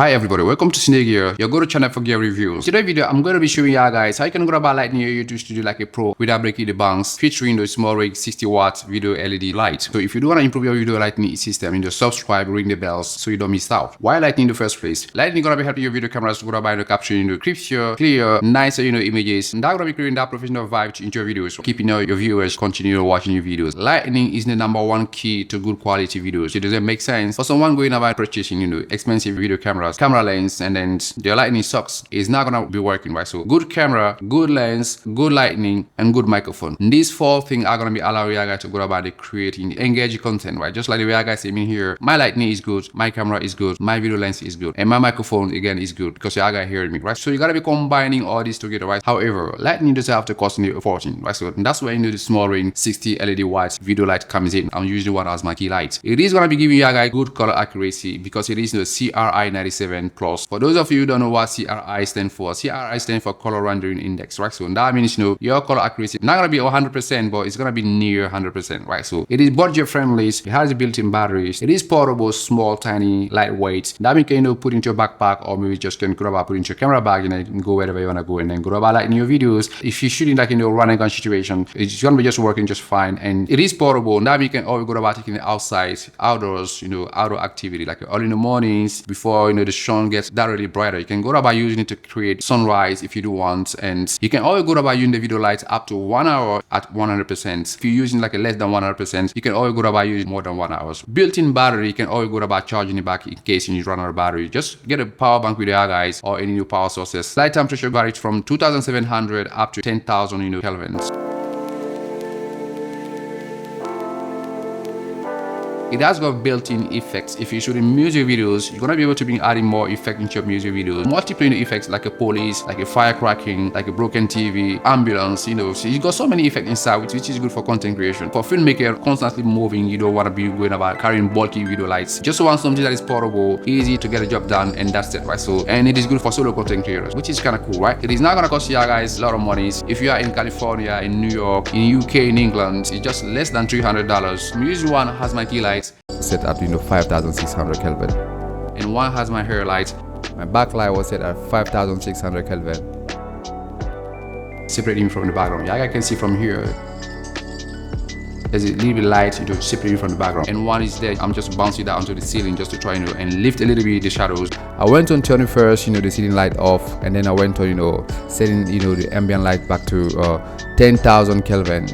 Hi everybody, welcome to Cine Rig here, your go-to channel for gear reviews. Today's video, I'm going to be showing you guys how you can grab a light in your YouTube studio like a pro without breaking the banks, featuring the SmallRig 60-watt video LED light. So if you do want to improve your video lighting system, just subscribe, ring the bells so you don't miss out. Why lighting in the first place? Lighting is going to be helping your video cameras to grab by capturing crisper, clear, nicer images, and that's going to be creating that professional vibe into your videos, keeping your viewers continue watching your videos. Lighting is the #1 key to good quality videos. It doesn't make sense for someone going about purchasing expensive video cameras, camera lens, and then their lighting sucks. It's not gonna be working, right? So good camera, good lens, good lighting, and good microphone. These 4 things are gonna be allowing you guys to go about creating engaging content, right? Just like the way I guys see me here, my lighting is good, my camera is good, my video lens is good, and my microphone again is good because you guys hearing me, right? So you gotta be combining all these together, right? However, lighting doesn't have to cost you a fortune, right? So that's where the SmallRig 60 LED watts video light comes in. I'm usually one as my key light. It is gonna be giving you guys good color accuracy because it is the CRI 97 plus. For those of you who don't know what CRI stands for, CRI stands for color rendering index, right? So that means your color accuracy not gonna be 100%, but it's gonna be near 100%, right? So it is budget friendly. It has built-in batteries. It is portable, small, tiny, lightweight. That means you can put into your backpack, or maybe just can grab put into your camera bag and go wherever you wanna go, and then grab light in your videos. If you're shooting like in a run and gun situation, it's gonna be just working just fine. And it is portable. That means you can always go about taking it outside, outdoors, outdoor activity, like early in the mornings before the sun gets that really brighter. You can go about using it to create sunrise if you do want, and you can always go about using the video lights up to 1 hour at 100%. If you're using like a less than 100%, you can always go about using more than 1 hour. Built-in battery, you can always go about charging it back in case you need to run out of battery. Just get a power bank with your guys or any new power sources. Light temperature varies from 2700 up to 10,000 kelvins. It has got built-in effects. If you're shooting music videos, you're gonna be able to be adding more effect into your music videos. Multiple effects like a police, like a fire cracking, like a broken TV, ambulance, So you got so many effects inside, which is good for content creation. For filmmaker, constantly moving, you don't want to be going about carrying bulky video lights. Just want something that is portable, easy to get a job done, and that's it, right? So, and it is good for solo content creators, which is kind of cool, right? It is not gonna cost you guys a lot of money. If you are in California, in New York, in UK, in England, it's just less than $300. Usually one has my key light set at 5,600 Kelvin, and one has my hair light. My backlight was set at 5,600 Kelvin, separating from the background. I can see from here there's a little bit light separating from the background, and one is there. I'm just bouncing that onto the ceiling just to try and lift a little bit the shadows. I went on turning first the ceiling light off, and then I went on setting the ambient light back to 10,000 Kelvin,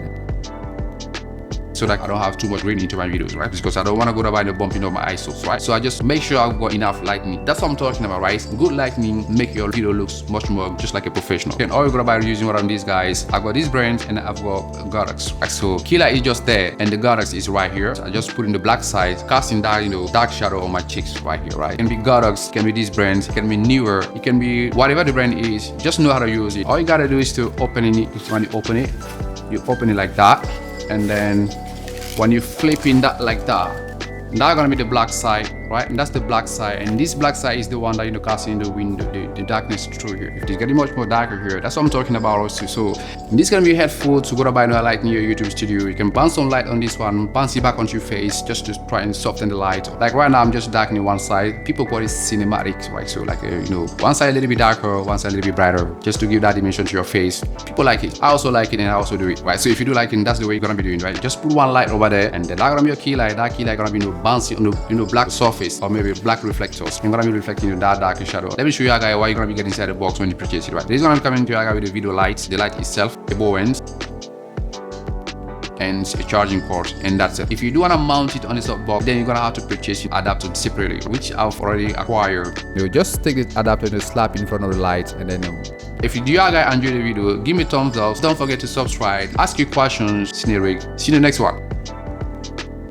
so that I don't have too much rain into my videos, right? Because I don't want to go about bumping up my ISOs, right? So I just make sure I've got enough lighting. That's what I'm talking about, right? Good lighting make your video looks much more just like a professional. You can always go about using one of these guys. I've got this brand and I've got Godox, right? So killer is just there and the Godox is right here. So I just put in the black side, casting that dark shadow on my cheeks right here, right? It can be Godox, it can be this brand, it can be newer, it can be whatever the brand is. Just know how to use it. All you gotta do is to open it. When you open it like that, and then when you flip in that like that, that's gonna be the black side, right? And that's the black side, and this black side is the one that casting the window, the darkness through here. If it's getting much more darker here, that's what I'm talking about also. So this is gonna be helpful to go to buy a light in your YouTube studio. You can bounce some light on this one, bounce it back onto your face just to try and soften the light. Like right now, I'm just darkening one side. People call it cinematic, right? So like one side a little bit darker, one side a little bit brighter, just to give that dimension to your face. People like it. I also like it, and I also do it, right? So if you do like it, that's the way you're gonna be doing, right? Just put one light over there, and then that's gonna be your key light. That key light gonna be bouncing on the black surface, or maybe black reflectors. You're gonna be reflecting that darker shadow. Let me show you guys why you're gonna be getting inside the box when you purchase it, right? This is gonna come into you with the video lights, the light itself, the bow ends, and a charging port, and that's it. If you do want to mount it on the softbox, then you're gonna have to purchase it adapter separately, which I've already acquired. Just take the adapter and slap in front of the light, and then if you do guys enjoy the video, give me a thumbs up. Don't forget to subscribe, ask your questions. Cine Rig. See you in the next one.